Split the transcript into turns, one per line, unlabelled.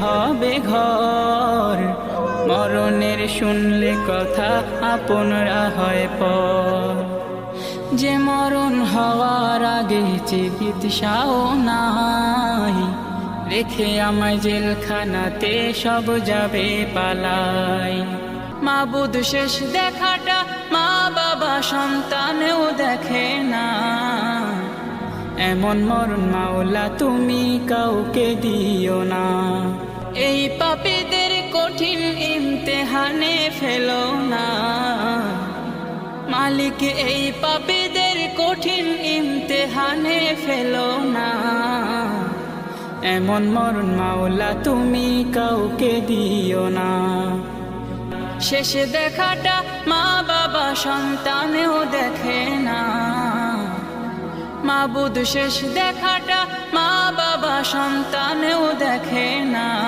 হবে ঘর, মরণের শুনলে কথা আপনরা হয় পর। যে মরণ হওয়ার আগে চিকিৎসাও নাই, রেখে আমায় জেলখানাতে সব যাবে পালাই। মাবুদ শেষ দেখাটা মা বাবা সন্তানেও দেখে না, এমন মরণ মাওলা তুমি কাউকে দিও না। এই পাপীদের কঠিন ইমতিহানে ফেলো না মালিক, এই পাপীদের কঠিন ইমতিহানে ফেলো না। এমন মরণ মাওলা তুমি কাউকে দিও না। শেষ দেখাটা মা বাবা সন্তানেও দেখে না, মাবুদ শেষ দেখাটা মা বাবা সন্তানেও দেখে না।